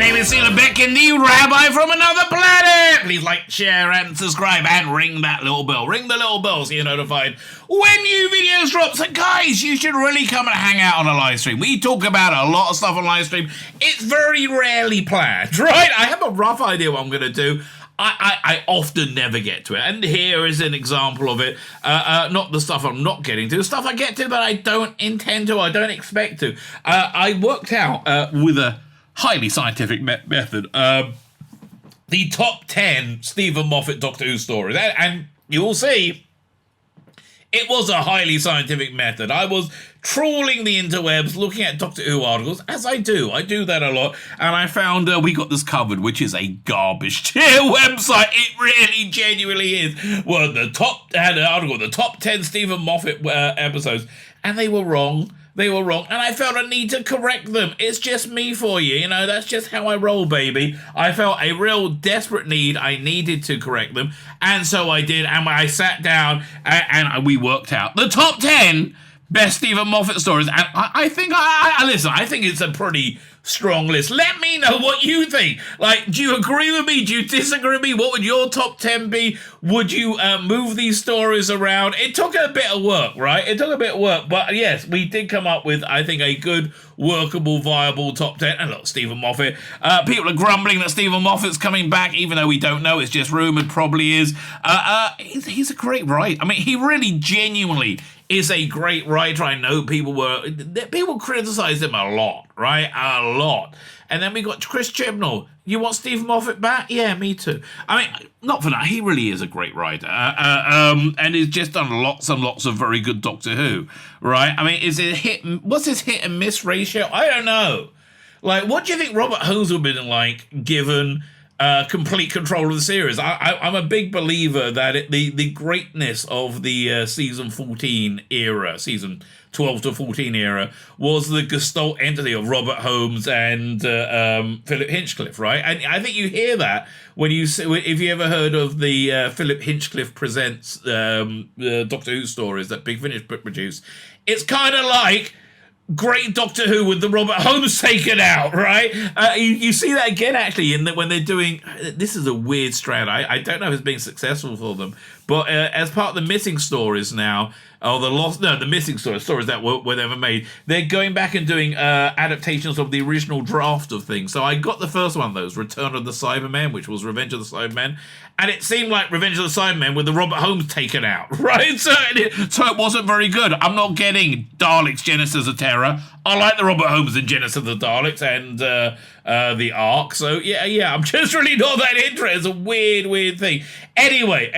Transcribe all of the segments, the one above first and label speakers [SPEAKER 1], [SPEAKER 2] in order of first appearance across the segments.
[SPEAKER 1] name is Tzvi Lebetkin, the Rabbi from another planet. Please like, share, and subscribe, and ring that little bell. Ring the little bell so you're notified when new videos drop. So guys, you should really come and hang out on a live stream. We talk about a lot of stuff on live stream. It's very rarely planned, right? I have a rough idea what I'm going to do. I often never get to it. And here is an example of it. Not the stuff I'm not getting to. The stuff I get to that I don't intend to, I don't expect to. I worked out with a highly scientific method the top 10 Stephen Moffat Doctor Who stories. And you will see it was a highly scientific method. I was trawling the interwebs, looking at Doctor Who articles, as I do. I do that a lot. And I found we got this covered, which is a garbage tier website. It really genuinely is. Well, had an article, the top 10 Stephen Moffat episodes. And they were wrong. They were wrong, and I felt a need to correct them. It's just me for you, you know, that's just how I roll, baby. I felt a real desperate need. I needed to correct them, and so I did, and I sat down, and we worked out the top 10 best Stephen Moffat stories, and I think, listen, I think it's a pretty strong list. Let me know what you think. Like, do you agree with me? Do you disagree with me? What would your top 10 be? Would you move these stories around? It took a bit of work, right? It took a bit of work, but yes, we did come up with, I think, a good, workable, viable top 10. And look, Stephen Moffat. People are grumbling that Stephen Moffat's coming back, even though we don't know. It's just rumoured, probably is. He's a great writer. I mean, he really genuinely is a great writer. I know people criticised him a lot, right? A lot. And then we got Chris Chibnall. You want Stephen Moffat back? Yeah, me too. I mean, not for that. He really is a great writer. And he's just done lots and lots of very good Doctor Who, right? I mean, what's his hit and miss ratio? I don't know. Like, what do you think Robert Holmes would have been like given complete control of the series? I'm a big believer that the greatness of the season 14 era, season 12 to 14 era, was the gestalt entity of Robert Holmes and Philip Hinchcliffe, right? And I think you hear that when you see, if you ever heard of the Philip Hinchcliffe presents Doctor Who stories that Big Finish produced. It's kind of like great Doctor Who with the Robert Holmes taken out, right? You see that again, actually, in that when they're doing... This is a weird strand. I don't know if it's being successful for them, but as part of the missing stories now, or the missing stories that were never made, they're going back and doing adaptations of the original draft of things. So I got the first one of those, Return of the Cybermen, which was Revenge of the Cybermen, and it seemed like Revenge of the Cybermen with the Robert Holmes taken out, right? So it wasn't very good. I'm not getting Daleks Genesis of Terror. I like the Robert Holmes in Genesis of the Daleks and the Ark. So yeah, I'm just really not that interested. It's a weird thing. Anyway,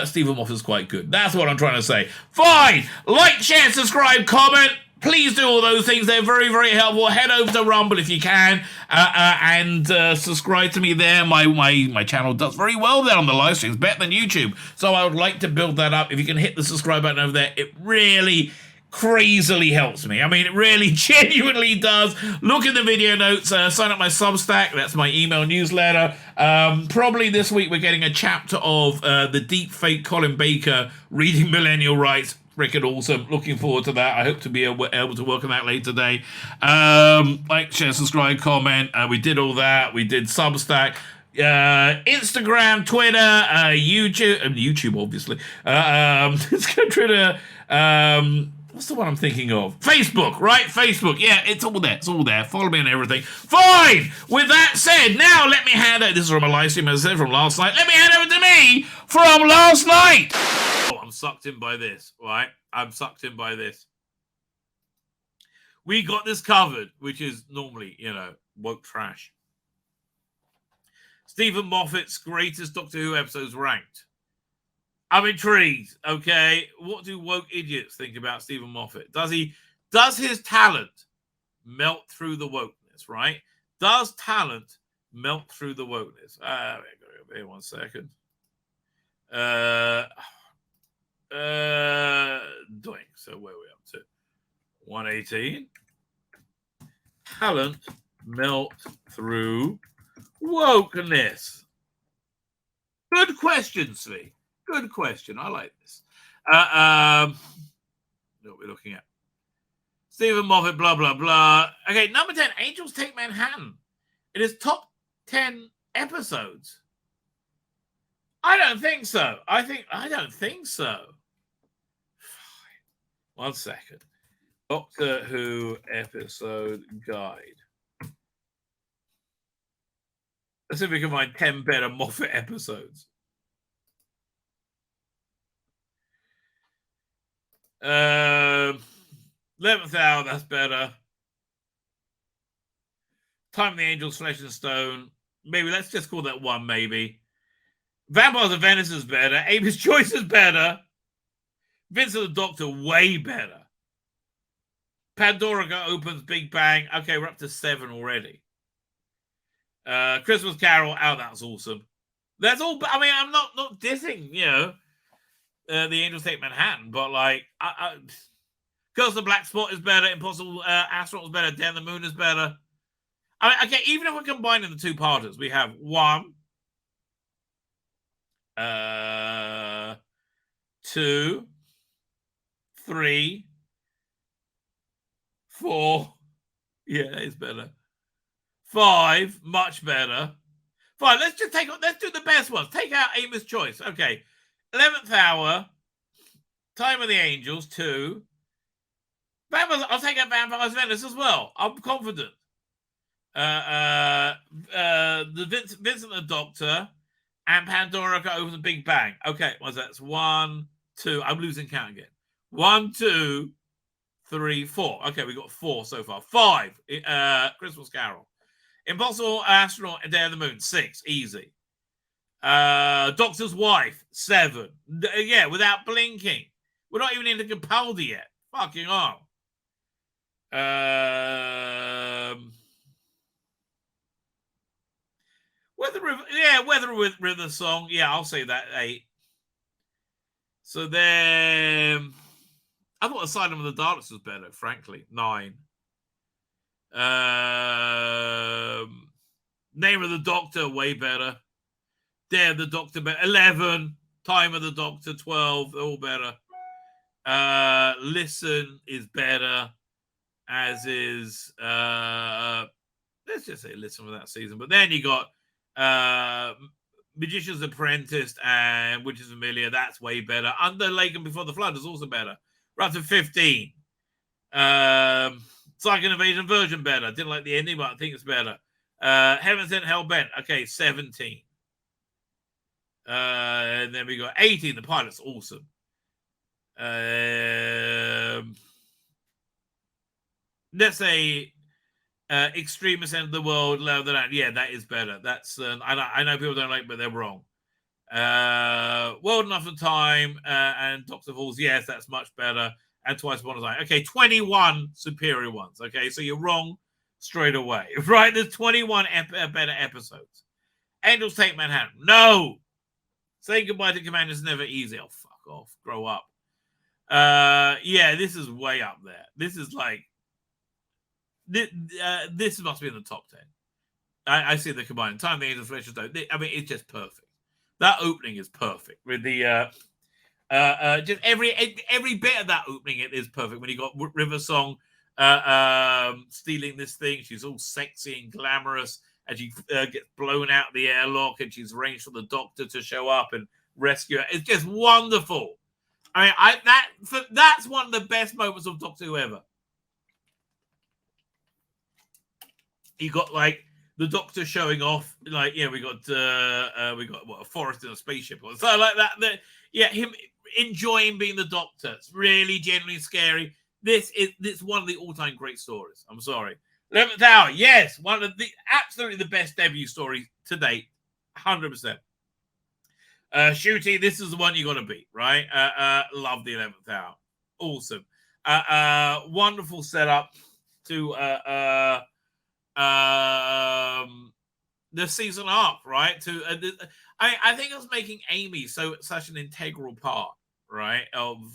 [SPEAKER 1] Stephen Moffat's quite good. That's what I'm trying to say. Fine. Like, share, subscribe, comment. Please do all those things. They're very, very helpful. Head over to Rumble if you can and subscribe to me there. My channel does very well there on the live streams, better than YouTube. So I would like to build that up. If you can hit the subscribe button over there, it really crazily helps me. I mean, it really genuinely does. Look in the video notes. Sign up my Substack. That's my email newsletter. Probably this week we're getting a chapter of the deep fake Colin Baker reading Millennial Rights. Freaking awesome. Looking forward to that. I hope to be able to work on that later today. Like, share, subscribe, comment. We did all that. We did Substack. Instagram, Twitter, YouTube, obviously. Let's go Twitter. What's the one I'm thinking of? Facebook, right? Facebook. Yeah, it's all there. It's all there. Follow me and everything. Fine! With that said, now let me hand over. This is from a live stream, as I said, from last night. Let me hand over to me from last night. Oh, I'm sucked in by this, right? I'm sucked in by this. We got this covered, which is normally, woke trash. Stephen Moffat's greatest Doctor Who episodes ranked. I'm intrigued, okay? What do woke idiots think about Stephen Moffat? Does his talent melt through the wokeness, right? Does talent melt through the wokeness? Wait 1 second. Doing. So where are we up to? 118. Talent melt through wokeness. Good question, Tzvi. Good question. I like this. What we're looking at. Stephen Moffat, blah, blah, blah. Okay, number 10, Angels Take Manhattan. It is top 10 episodes. I don't think so. I don't think so. One second. Doctor Who episode guide. Let's see if we can find 10 better Moffat episodes. 11th Hour, that's better. Time of the Angels, Flesh and Stone. Maybe let's just call that one, maybe. Vampires of Venice is better. Amy's Choice is better. Vincent the Doctor, way better. Pandora opens Big Bang. Okay, we're up to 7 already. Christmas Carol. Oh, that's awesome. That's all. I mean, I'm not dissing, the Angels Take Manhattan, but like, Girls the Black Spot is better. Impossible Astronaut is better. Day on the Moon is better. I mean, okay, even if we're combining the two parters, we have 1, 2, 3, 4. Yeah, it's better. 5, much better. Fine, let's do the best ones. Take out Amy's Choice. Okay. 11th Hour, Time of the Angels, 2. Vampires, I'll take out Vampires Venice as well. I'm confident. The Vincent the Doctor and Pandora opens the Big Bang. Okay, well, that's 1, 2. I'm losing count again. 1, 2, 3, 4. Okay, we got 4 so far. 5. Christmas Carol. Impossible Astronaut and Day of the Moon. 6. Easy. Doctor's Wife. 7. Yeah, without blinking. We're not even into Capaldi yet. Fucking hell. Weather with the Song. Yeah, I'll say that 8. So then, I thought Asylum of the Daleks was better, frankly. 9. Name of the Doctor, way better. Day of the Doctor, better. 11. Time of the Doctor, 12. All better. Listen is better, as is let's just say Listen for that season. But then you got Magician's Apprentice and Witches Familiar. That's way better. Under Lake and Before the Flood is also better. We're up to 15. Psychic Invasion version better. Didn't like the ending, but I think it's better. Heaven Sent, Hell Bent. Okay, 17. And then we got 18. The pilot's awesome. Let's say Extremist End of the World, Lower Than That. Yeah, that is better. That's I know people don't like, but they're wrong. World Enough of Time and Doctor Falls. Yes, that's much better. And Twice Upon a Time. Okay, 21 superior ones. Okay, so you're wrong straight away. Right? There's 21 better episodes. Angels Take Manhattan. No. Saying Goodbye to Command is never easy. Oh, fuck off. Grow up. Yeah, this is way up there. This is like this must be in the top 10. I see the combined Time of the Angels, Flesh and Stone. I mean, it's just perfect. That opening is perfect with the just every bit of that opening. It is perfect when you got River Song stealing this thing. She's all sexy and glamorous, and she gets blown out the airlock, and she's arranged for the Doctor to show up and rescue her. It's just wonderful. I mean, that's one of the best moments of Doctor Who ever. You got like the Doctor showing off, like we got what, a forest in a spaceship or so like that. Him enjoying being the Doctor. It's really genuinely scary. This one of the all-time great stories. I'm sorry. 11th Hour, yes, one of the absolutely the best debut stories to date, 100%. Shooty, this is the one you got to beat, right? Love the 11th Hour, awesome. Wonderful setup to the season arc, right? To I think it was making Amy such an integral part, right, of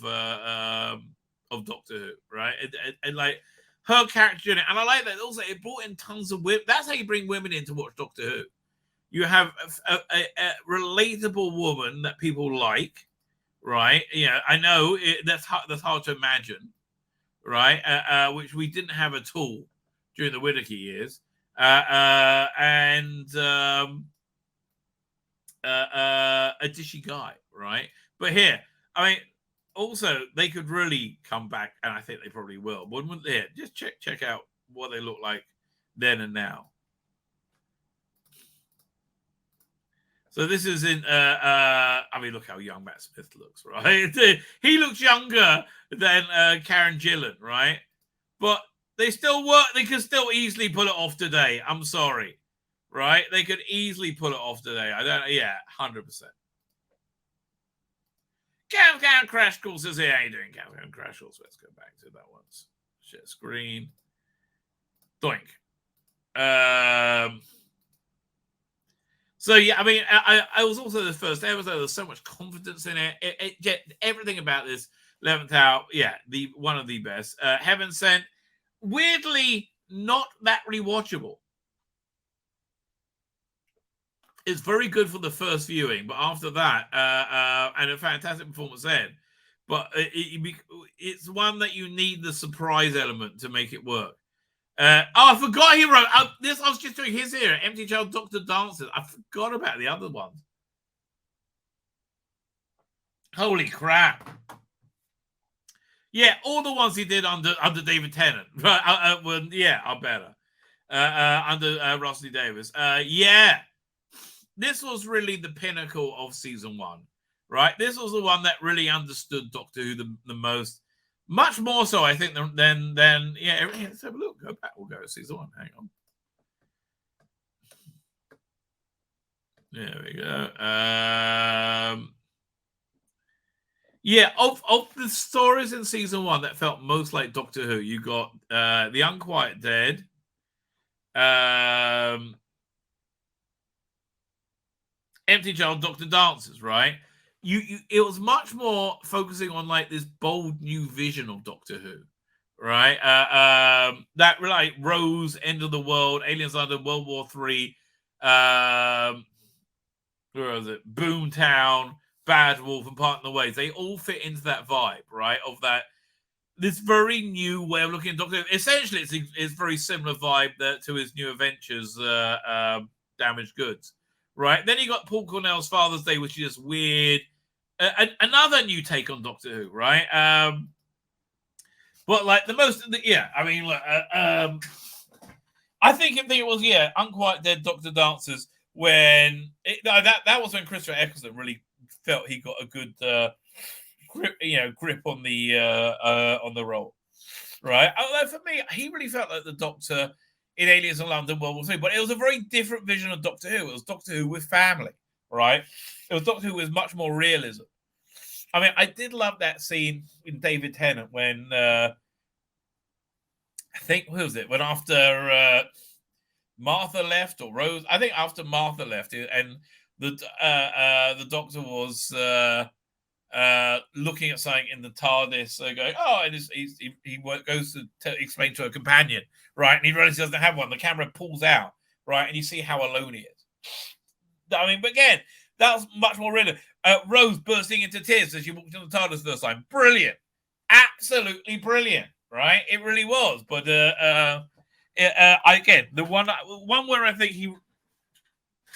[SPEAKER 1] Doctor Who, right, and like her character in it, and I like that also. It brought in tons of women. That's how you bring women in to watch Doctor Who. You have a relatable woman that people like, right? Yeah, I know that's hard to imagine, right? Which we didn't have at all during the Whittaker years. and a dishy guy, right? But here, I mean, also they could really come back, and I think they probably will. Wouldn't they? Just check out what they look like then and now. So this is in. I mean, look how young Matt Smith looks, right? He looks younger than Karen Gillan, right? But they still work. They could still easily pull it off today. I'm sorry, right? They could easily pull it off today. I don't. Yeah, 100%. Countdown Crash Course says, "Hey, how you doing, Countdown Crash Course?" Let's go back to that once. Share screen. Doink. So yeah, I mean, I was also the first episode. There's so much confidence in it. Everything about this 11th Hour, yeah, the one of the best. Heaven Sent, weirdly not that rewatchable. It's very good for the first viewing, but after that, and a fantastic performance then. But it's one that you need the surprise element to make it work. I forgot he wrote this. I was just doing his here. Empty Child, Dr. Dances. I forgot about the other ones. Holy crap! Yeah, all the ones he did under David Tennant, right? Are better. Under Rossley Davis. Yeah, this was really the pinnacle of season one, right? This was the one that really understood Doctor Who the most. Much more so, I think, than yeah. Let's have a look. Go back. We'll go to season one. Hang on. There we go. Yeah, of the stories in season one that felt most like Doctor Who, you got The Unquiet Dead, Empty Child, Dr. Dances, right? It was much more focusing on like this bold new vision of Doctor Who, right? That like Rose, End of the World, Aliens London, World War III, where was it? Boomtown, Bad Wolf, and Part in the Ways. They all fit into that vibe, right? Of that this very new way of looking at Doctor Who. Essentially, it's very similar vibe to his New Adventures, Damaged Goods, right? Then you got Paul Cornell's Father's Day, which is just weird. Another new take on Doctor Who, right? But like the most, yeah. I mean, I think it was Unquiet Dead, Doctor Dancers. When that was when Christopher Eccleston really felt he got a good grip on the role, right? Although for me, he really felt like the Doctor in Aliens in London, World War III, but it was a very different vision of Doctor Who. It was Doctor Who with family, right? It was Doctor Who with much more realism. I mean, I did love that scene in David Tennant when I think what was it when after Martha left or Rose? I think after Martha left, and the Doctor was looking at something in the TARDIS, going, "Oh," and he goes to explain to a companion, right? And he realizes he doesn't have one. The camera pulls out, right, and you see how alone he is. I mean, but again, that was much more real. Rose bursting into tears as she walked into the TARDIS first time. Brilliant, absolutely brilliant, right? It really was. But again, the one where I think he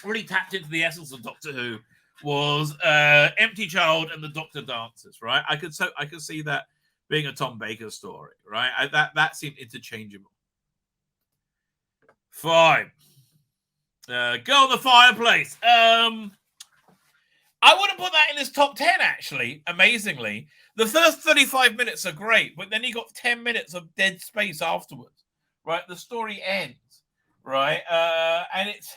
[SPEAKER 1] really tapped into the essence of Doctor Who was Empty Child and the Doctor Dancers, right? I could see that being a Tom Baker story, right? That seemed interchangeable. 5. Go on the Fireplace. I wouldn't put that in his top 10, actually, amazingly. The first 35 minutes are great, but then you got 10 minutes of dead space afterwards, right? The story ends, right? And it's...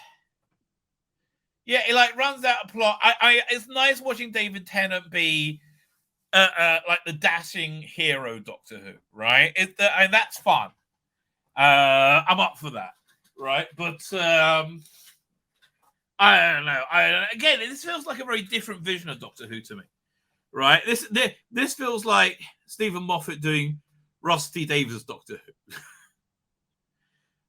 [SPEAKER 1] Yeah, it like runs out of plot. It's nice watching David Tennant be like the dashing hero Doctor Who, right? And that's fun. I'm up for that, right? But I don't know. Again, this feels like a very different vision of Doctor Who to me, right? This feels like Stephen Moffat doing Ross T. Davies' Doctor Who.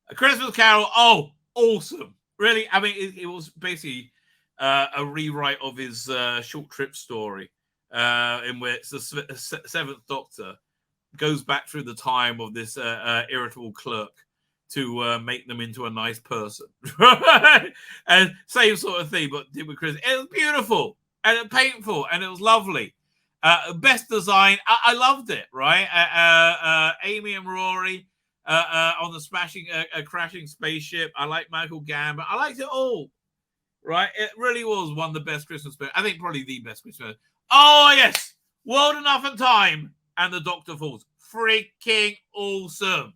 [SPEAKER 1] A Christmas Carol, oh, awesome. Really, I mean, it was basically a rewrite of his short trip story, in which the Seventh Doctor goes back through the time of this irritable clerk to make them into a nice person. And same sort of thing, but did with Chris. It was beautiful and painful, and it was lovely. Best design, I loved it. Right, Amy and Rory on the crashing spaceship. I like Michael Gambon. I liked it all. Right, it really was one of the best Christmas films. I think probably the best Christmas film. Oh yes, World Enough and Time and the Doctor Falls. Freaking awesome.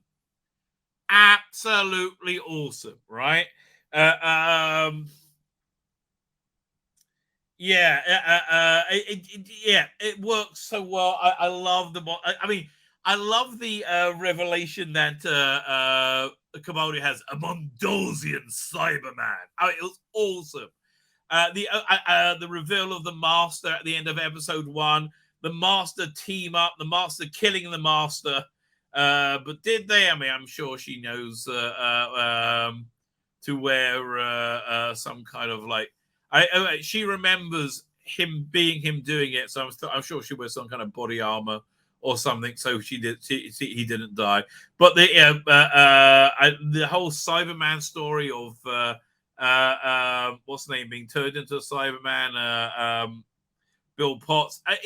[SPEAKER 1] Absolutely awesome, right? It works so well. I love the. I love the revelation that Capaldi has a Mondosian Cyberman. It was awesome. The reveal of the Master at the end of episode 1, the Master team up, the Master killing the Master. But did they? I mean, I'm sure she knows to wear some kind of like. She remembers him doing it, so I'm sure she wears some kind of body armor or something. So he didn't die. But the whole Cyberman story of what's the name being turned into a Cyberman. Bill Potts. I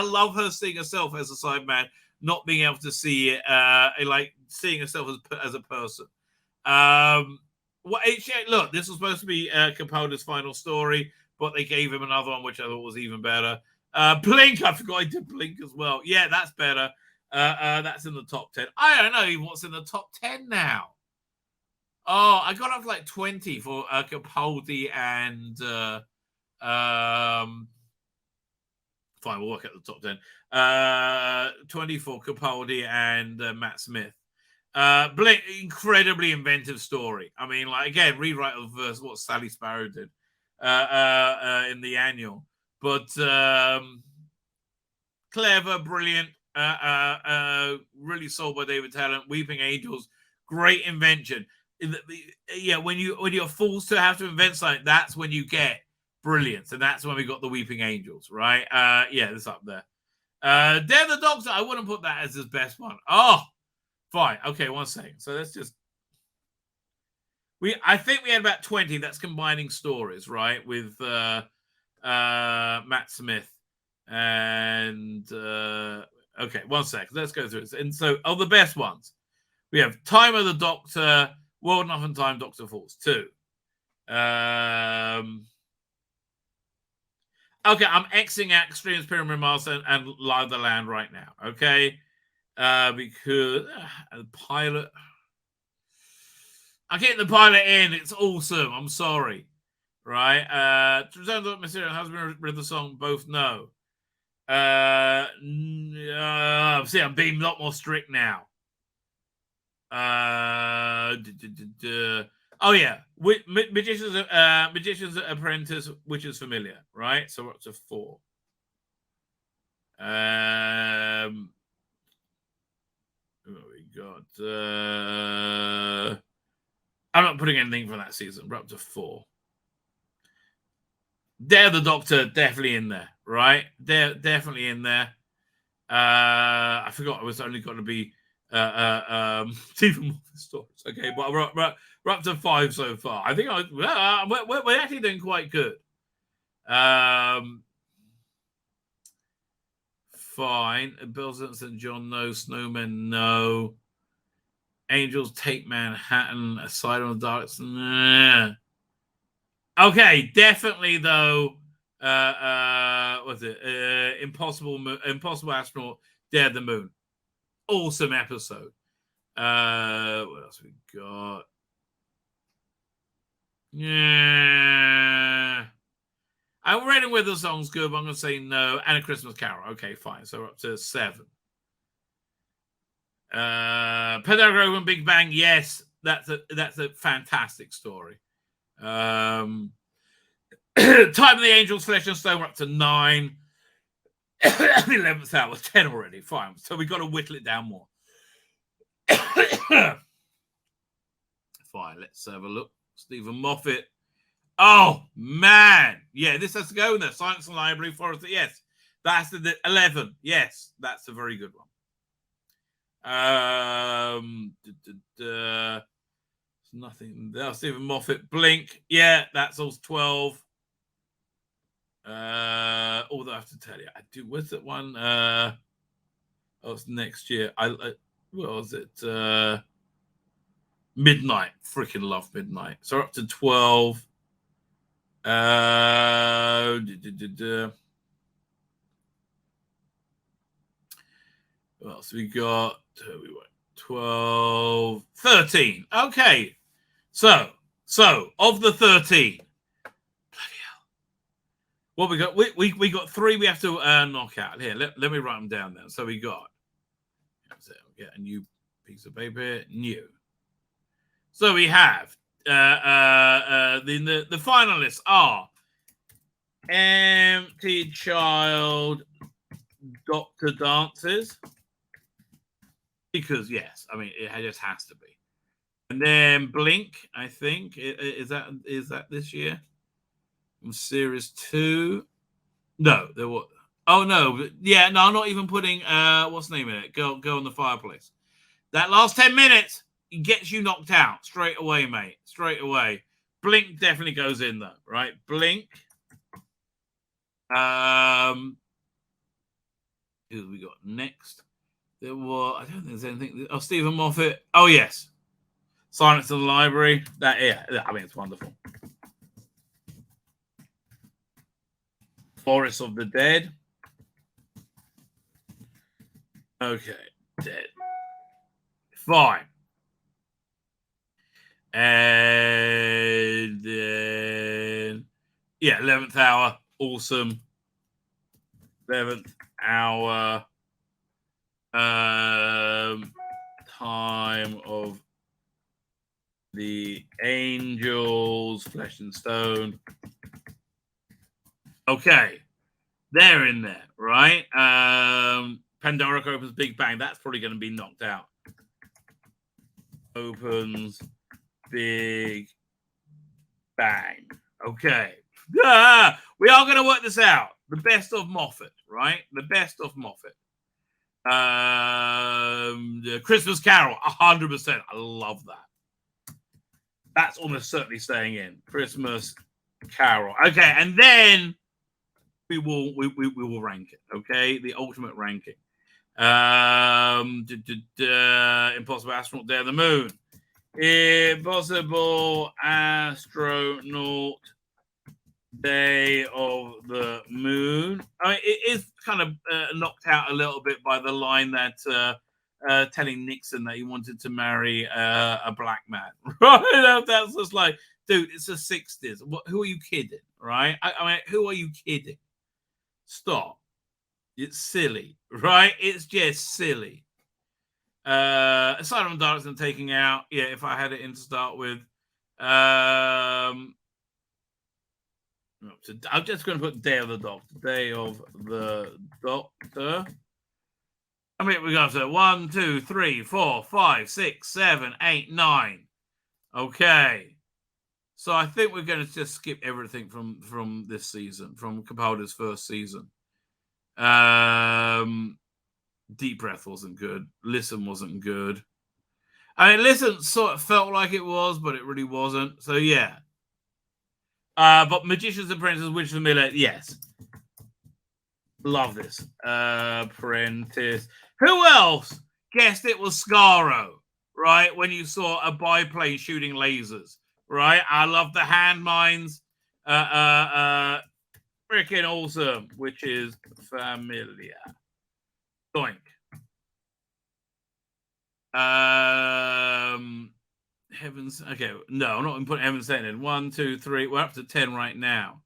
[SPEAKER 1] love her seeing herself as a Cyberman, not being able to see it, like seeing herself as a person. Look, this was supposed to be Capaldi's final story, but they gave him another one, which I thought was even better. Blink, I forgot I did Blink as well. Yeah, that's better. That's in the top 10. I don't know even what's in the top 10 now. Oh, I got up to like 20 for Capaldi and fine, we'll work at the top 10. 20 for Capaldi and Matt Smith. Blink, incredibly inventive story. I mean, like, again, rewrite of what Sally Sparrow did in the annual. But clever, brilliant, really sold by David Tennant. Weeping Angels, great invention. Yeah, when you're forced to have to invent something, that's when you get brilliance, and that's when we got the Weeping Angels, right? Yeah, it's up there. Dare the Doctor, I wouldn't put that as his best one. Oh, fine. Okay, 1 second. So let's just I think we had about 20. That's combining stories, right? With Matt Smith and okay, 1 second. Let's go through it. And so, of the best ones, we have Time of the Doctor, World Enough and Time, Doctor Falls 2. Okay, I'm Xing out Extremes Pyramid Master and Live the Land right now. Okay, because the pilot, I'm getting the pilot in. It's awesome. I'm sorry, right? Return to Mysterious Husband with the song. Both know. See, I'm being a lot more strict now. Oh yeah, Magician's Apprentice, which is familiar, right? So we're up to 4. What we got? I'm not putting anything for that season. We're up to 4. Dare the Doctor, definitely in there, right? They're definitely in there. I forgot it was only going to be Stephen Moffat stories. Okay, but we're up to 5 so far. I think we're actually doing quite good. Fine. Bill St. John, no. Snowmen, no. Angels Take Manhattan, Asylum of Darkness, nah. Okay, definitely though. What's it? Impossible Astronaut, Dare the Moon. Awesome episode. What else we got? Yeah. I'm ready with the song's good, but I'm going to say no. And A Christmas Carol. Okay, fine. So we're up to 7. Pedagogue and Big Bang. Yes, that's a fantastic story. Time of the Angels, Flesh and Stone. We're up to 9. 11th hour, 10 already. Fine. So we've got to whittle it down more. Fine. Let's have a look. Stephen Moffat. Oh man, yeah, this has to go in there. Science and Library, Forest. Yes, that's the 11. Yes, that's a very good one. There's nothing there. Stephen Moffat, Blink. Yeah, that's all 12. Although I have to tell you, I do. What's that one? It's next year. What was it? Midnight. Freaking love Midnight. So we're up to 12. What else we got? 12, 13. Okay. So of the 13, bloody hell. What we got? We got 3 we have to knock out. Here, let me write them down then. So we got, get a new piece of paper, new. So we have the finalists are Empty Child, Doctor Dances, because yes, I mean it just has to be. And then Blink, I think is that this year? From series 2. No, there was. Oh no, yeah, no, I'm not even putting what's the name in it? Go on the fireplace. That last 10 minutes gets you knocked out straight away, mate. Straight away. Blink definitely goes in though, right? Blink. Who we got next? There was, I don't think there's anything. Oh, Stephen Moffat. Oh yes, Silence in the Library. That, yeah, I mean it's wonderful. Forest of the Dead. Okay, dead. Fine. And then, yeah, 11th Hour. Awesome. 11th Hour. Time of the Angels. Flesh and Stone. Okay. They're in there, right? Pandora opens Big Bang. That's probably going to be knocked out. Opens Big Bang. Okay. We are going to work this out. The best of Moffat, right? The best of Moffat. The Christmas Carol, 100%. I love that. That's almost certainly staying in. Christmas Carol. Okay, and then we will rank it. Okay, the ultimate ranking. Impossible Astronaut, Day of the Moon. Impossible Astronaut, Day of the Moon. I mean, it is kind of knocked out a little bit by the line that telling Nixon that he wanted to marry a black man. Right? That's just like, dude, it's the 60s. Who are you kidding? Right? I mean, who are you kidding? Stop. It's silly, right? It's just silly. Aside from Darkness and Taking Out, yeah, if I had it in to start with. I'm just going to put Day of the Doctor. Day of the Doctor. I mean, we got to 1, 2, 3, 4, 5, 6, 7, 8, 9. Okay. So I think we're going to just skip everything from this season, from Capaldi's first season. Deep Breath wasn't good. Listen wasn't good. I mean, Listen sort of felt like it was, but it really wasn't. So yeah. But Magician's Apprentice, Witch of the Miller, yes. Love this. Apprentice. Who else guessed it was Scaro, right? When you saw a biplane shooting lasers, right? I love the hand mines. Freaking awesome, which is familiar. Doink. Heavens. Okay, no, I'm not going to put Heaven Sent in. 1, 2, 3. We're up to 10 right now.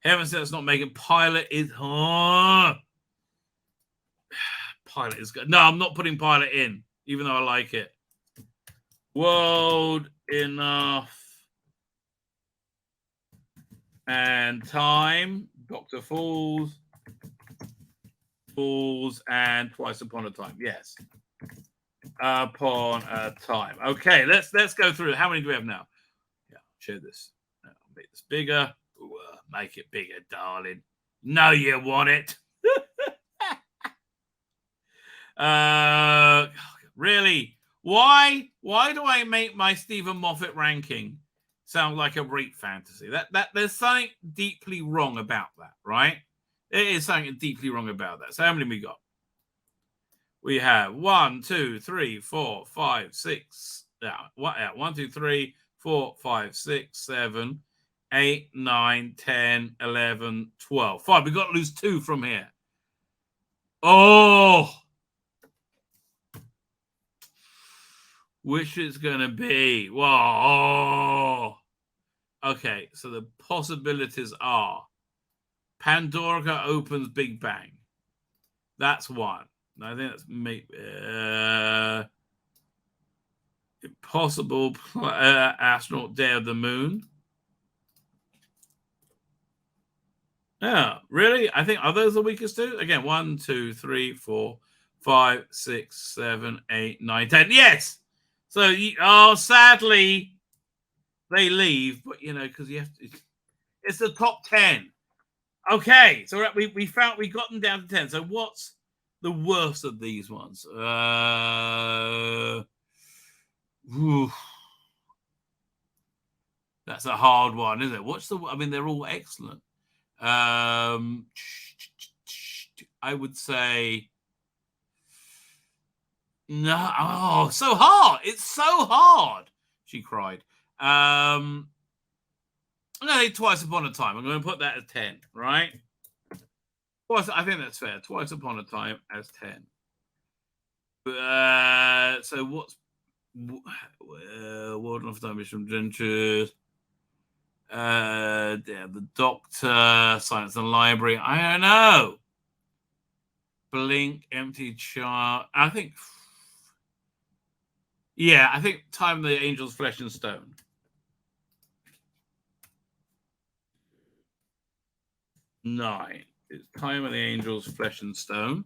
[SPEAKER 1] Heaven Sent's not making. Pilot is. Pilot is good. No, I'm not putting Pilot in, even though I like it. World Enough and Time. Dr. Falls, and Twice Upon a Time. Yes. Upon a Time. Okay, let's go through. How many do we have now? Yeah, share this. I'll make this bigger. Ooh, make it bigger, darling. No, you want it. Oh, Really? Why do I make my Stephen Moffat ranking sound like a rape fantasy? That there's something deeply wrong about that, right? It is something deeply wrong about that. So how many we got? We have 1, 2, 3, 4, 5, 6. Yeah, 1, 2, 3, 4, 5, 6, 7, 8, 9, 10, 11, 12. Fine, we've got to lose 2 from here. Oh, which is going to be? Whoa. Okay, so the possibilities are Pandora opens Big Bang. That's one. I think that's Impossible Astronaut Day of the Moon. Yeah, really? I think, are those the weakest 2? Again, 1, 2, 3, 4, 5, 6, 7, 8, 9, 10. Yes! So, sadly, they leave, but, because you have to. It's the top 10. Okay, so we got them down to 10. So, what's the worst of these ones? That's a hard one, isn't it? They're all excellent. I would say no. Oh, so hard. It's so hard. She cried. No, I think Twice Upon a Time. I'm going to put that as 10, right? I think that's fair. Twice Upon a Time as 10. So what's World of Time Mission Adventures? The Doctor, Science and Library. I don't know. Blink, Empty Child. I think Time of the Angels, Flesh and Stone. Nine. It's Time of the Angels, Flesh and Stone.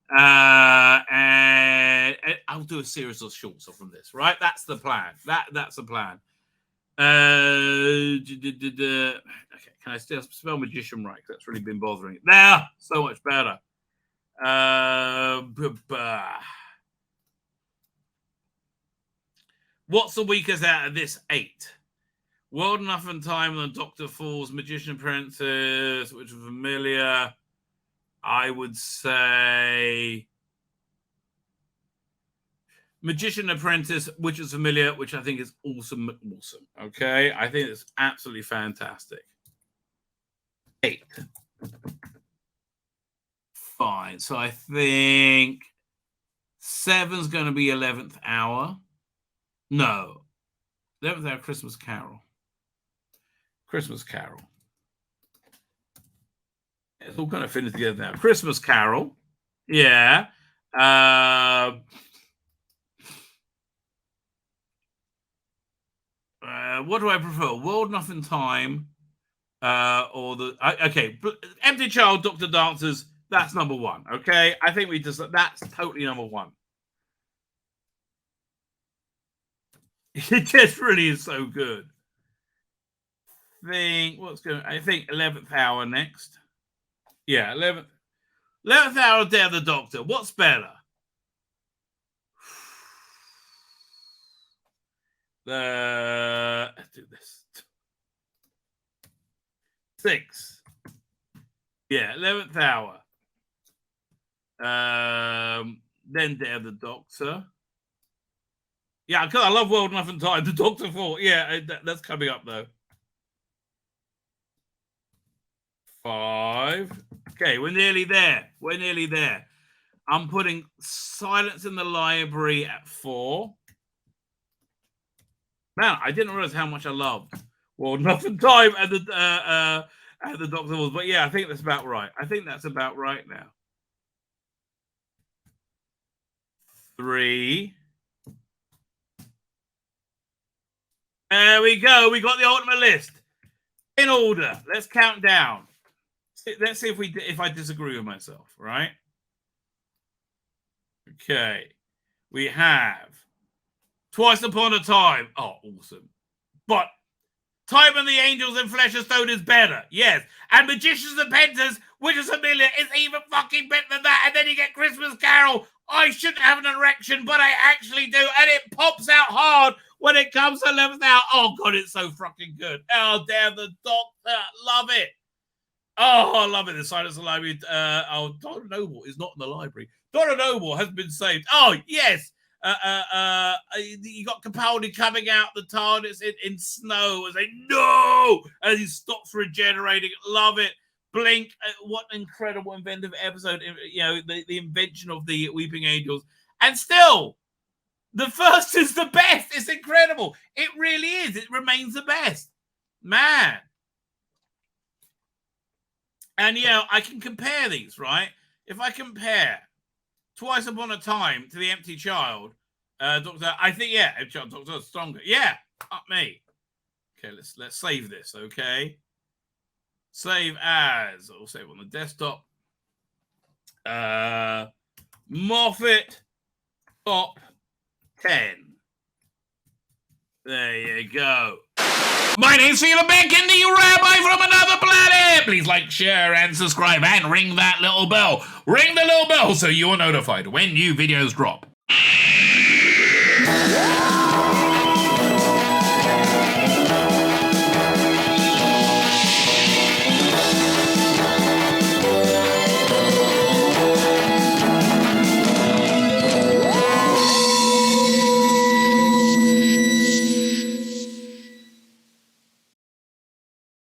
[SPEAKER 1] And I'll do a series of shorts from this, right? That's the plan. That's the plan. Okay, can I still spell magician right? That's really been bothering. Now, so much better. What's the weakest out of this 8? World Enough and Time and Dr. Falls, Magician Princess, which are familiar. I would say Magician Apprentice, which is familiar, which I think is awesome. Okay, I think it's absolutely fantastic. 8. Fine. So I think 7's going to be 11th Hour. No. 11th Hour, Christmas Carol. Christmas Carol. It's all kind of finished together now. Christmas Carol. Yeah. What do I prefer? World Enough in Time or Empty Child, Dr. Dancers. That's number 1. Okay. I think that's totally number 1. It just really is so good. I think 11th Hour next. Yeah, 11th Hour, Day of the Doctor. What's better? Let's do this. 6. Yeah, 11th Hour. Then Day of the Doctor. Yeah, because I love World Enough and Time. The Doctor 4. Yeah, that's coming up though. 5. Okay, we're nearly there. I'm putting Silence in the Library at 4. Man, I didn't realize how much I loved World Enough and Time and the Doctor Wars. But yeah, I think that's about right. Now. 3. There we go. We got the ultimate list in order. Let's count down. Let's see if I disagree with myself, right? Okay. We have Twice Upon a Time. Oh, awesome. But Time and the Angels and Flesh and Stone is better. Yes. And Magicians and Painters, which is familiar, is even fucking better than that. And then you get Christmas Carol. I shouldn't have an erection, but I actually do, and it pops out hard when it comes to 11th hour. Oh, God, it's so fucking good. Oh, damn, the Doctor. Love it. Oh, I love it. The Silence of the Library. Dr. Noble is not in the library. Dr. Noble has been saved. Oh, yes. You got Capaldi coming out the TARDIS in snow and say, no! And he stops regenerating. Love it. Blink. What an incredible inventive episode. You know, the invention of the Weeping Angels. And still, the first is the best. It's incredible. It really is. It remains the best. Man. And, you know, I can compare these, right? If I compare Twice Upon a Time to The Empty Child, Doctor, I think, yeah, Doctor's stronger. Yeah, up me. Okay, let's save this, okay? Save as, I'll save on the desktop. Moffat top 10. There you go. My name's Tzvi Lebetkin, the Rabbi from another planet. Please like, share, and subscribe, and ring that little bell. Ring the little bell so you're notified when new videos drop.